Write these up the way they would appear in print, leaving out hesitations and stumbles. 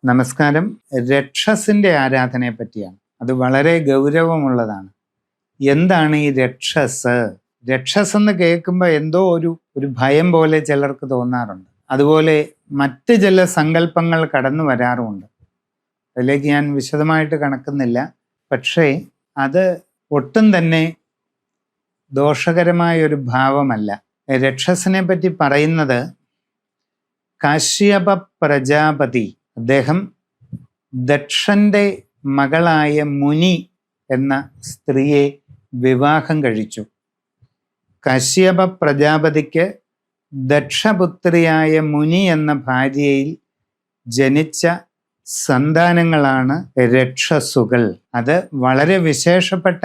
നമസ്കാരം. രക്ഷസിന്റെ ആരാധനയെ പറ്റിയാണ്. അത് വളരെ ഗൗരവമുള്ളതാണ്. എന്താണ് ഈ രക്ഷസ്? രക്ഷസ് എന്ന് കേൾക്കുമ്പോൾ എന്തോ ഒരു ഭയം പോലെ ചിലർക്ക് തോന്നാറുണ്ട്. അതുപോലെ മറ്റ് ചില സങ്കല്പങ്ങൾ കടന്നു വരാറുമുണ്ട്. അതിലേക്ക് ഞാൻ വിശദമായിട്ട് കടക്കുന്നില്ല. പക്ഷേ അത് ഒട്ടും തന്നെ ദോഷകരമായ ഒരു ഭാവമല്ല. രക്ഷസിനെ പറ്റി പറയുന്നത് കാശ്യപ പ്രജാപതി, അദ്ദേഹം ദക്ഷന്റെ മകളായ മുനി എന്ന സ്ത്രീയെ വിവാഹം കഴിച്ചു. കശ്യപ പ്രജാപതിക്ക് ദക്ഷപുത്രിയായ മുനി എന്ന ഭാര്യയിൽ ജനിച്ച സന്താനങ്ങളാണ് രക്ഷസുകൾ. അത് വളരെ വിശേഷപ്പെട്ട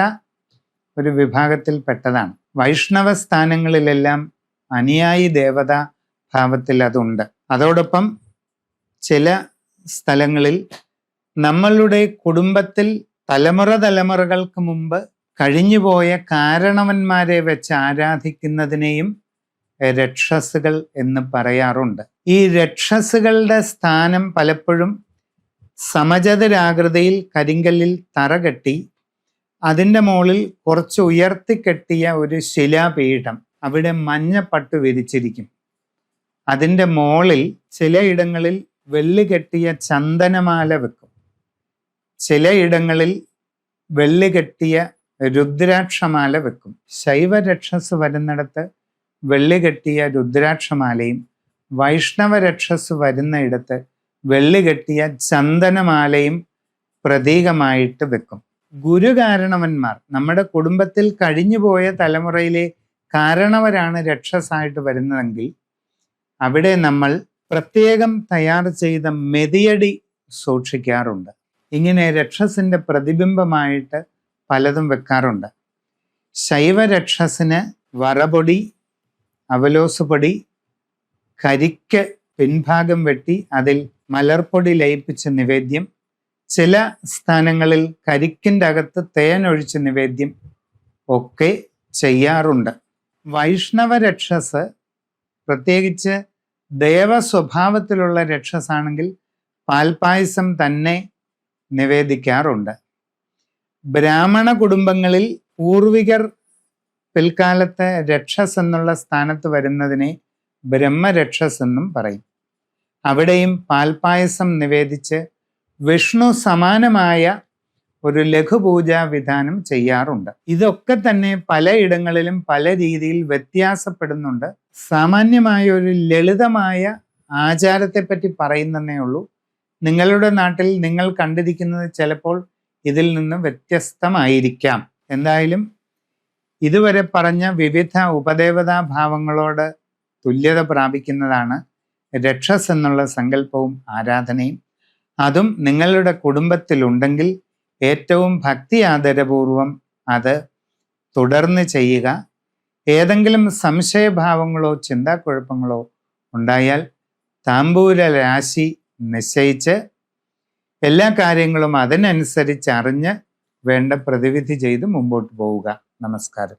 ഒരു വിഭാഗത്തിൽപ്പെട്ടതാണ്. വൈഷ്ണവ സ്ഥാനങ്ങളിലെല്ലാം അനുയായി ദേവതാ ഭാവത്തിൽ അതുണ്ട്. അതോടൊപ്പം ചില സ്ഥലങ്ങളിൽ നമ്മളുടെ കുടുംബത്തിൽ തലമുറകൾക്ക് മുമ്പ് കഴിഞ്ഞുപോയ കാരണവന്മാരെ വെച്ച് ആരാധിക്കുന്നതിനെയും രക്ഷസുകൾ എന്ന് പറയാറുണ്ട്. ഈ രക്ഷസുകളുടെ സ്ഥാനം പലപ്പോഴും സമചതുരാകൃതിയിൽ കരിങ്കല്ലിൽ തറകെട്ടി അതിൻ്റെ മുകളിൽ കുറച്ച് ഉയർത്തിക്കെട്ടിയ ഒരു ശിലാപീഠം, അവിടെ മഞ്ഞപ്പട്ട് വിരിച്ചിരിക്കും. അതിൻ്റെ മുകളിൽ ചിലയിടങ്ങളിൽ വെള്ളി കെട്ടിയ ചന്ദനമാല വെക്കും, ചിലയിടങ്ങളിൽ വെള്ളി കെട്ടിയ രുദ്രാക്ഷമാല വെക്കും. ശൈവരക്ഷസ് വരുന്നിടത്ത് വെള്ളി കെട്ടിയ രുദ്രാക്ഷമാലയും വൈഷ്ണവരക്ഷസ് വരുന്നയിടത്ത് വെള്ളി കെട്ടിയ ചന്ദനമാലയും പ്രതീകമായിട്ട് വെക്കും. ഗുരുകാരണവന്മാർ, നമ്മുടെ കുടുംബത്തിൽ കഴിഞ്ഞുപോയ തലമുറയിലെ കാരണവരാണ് രക്ഷസായിട്ട് വരുന്നതെങ്കിൽ അവിടെ നമ്മൾ പ്രത്യേകം തയ്യാർ ചെയ്ത മെതിയടി സൂക്ഷിക്കാറുണ്ട്. ഇങ്ങനെ രക്ഷസിന്റെ പ്രതിബിംബമായിട്ട് പലതും വെക്കാറുണ്ട്. ശൈവരക്ഷസിന് വറപൊടി, അവലോസുപൊടി, കരിക്ക് പിൻഭാഗം വെട്ടി അതിൽ മലർപ്പൊടി ലയിപ്പിച്ച നിവേദ്യം, ചില സ്ഥാനങ്ങളിൽ കരിക്കിൻ്റെ അകത്ത് തേനൊഴിച്ച് നിവേദ്യം ഒക്കെ ചെയ്യാറുണ്ട്. വൈഷ്ണവരക്ഷസ്, പ്രത്യേകിച്ച് ദേവസ്വഭാവത്തിലുള്ള രക്ഷസാണെങ്കിൽ പാൽപ്പായസം തന്നെ നിവേദിക്കാറുണ്ട്. ബ്രാഹ്മണ കുടുംബങ്ങളിൽ പൂർവികർ പിൽക്കാലത്ത് രക്ഷസ് എന്നുള്ള സ്ഥാനത്ത് വരുന്നതിനെ ബ്രഹ്മരക്ഷസ് എന്നും പറയും. അവിടെയും പാൽപ്പായസം നിവേദിച്ച് വിഷ്ണു സമാനമായ ഒരു ലഘുപൂജാ വിധാനം ചെയ്യാറുണ്ട്. ഇതൊക്കെ തന്നെ പലയിടങ്ങളിലും പല രീതിയിൽ വ്യത്യാസപ്പെടുന്നുണ്ട്. സാമാന്യമായ ഒരു ലളിതമായ ആചാരത്തെപ്പറ്റി പറയുന്നതേ ഉള്ളൂ. നിങ്ങളുടെ നാട്ടിൽ നിങ്ങൾ കണ്ടിരിക്കുന്നത് ചിലപ്പോൾ ഇതിൽ നിന്ന് വ്യത്യസ്തമായിരിക്കാം. എന്തായാലും ഇതുവരെ പറഞ്ഞ വിവിധ ഉപദേവതാ ഭാവങ്ങളോട് തുല്യത പ്രാപിക്കുന്നതാണ് രക്ഷസ് എന്നുള്ള സങ്കല്പവും ആരാധനയും. അതും നിങ്ങളുടെ കുടുംബത്തിലുണ്ടെങ്കിൽ ഏറ്റവും ഭക്തി ആദരപൂർവം അത് തുടർന്ന് ചെയ്യുക. ഏതെങ്കിലും സംശയഭാവങ്ങളോ ചിന്താക്കുഴപ്പങ്ങളോ ഉണ്ടായാൽ താമ്പൂല രാശി നിശ്ചയിച്ച് എല്ലാ കാര്യങ്ങളും അതിനനുസരിച്ച് അറിഞ്ഞ് വേണ്ട പ്രതിവിധി ചെയ്ത് മുമ്പോട്ട് പോവുക. നമസ്കാരം.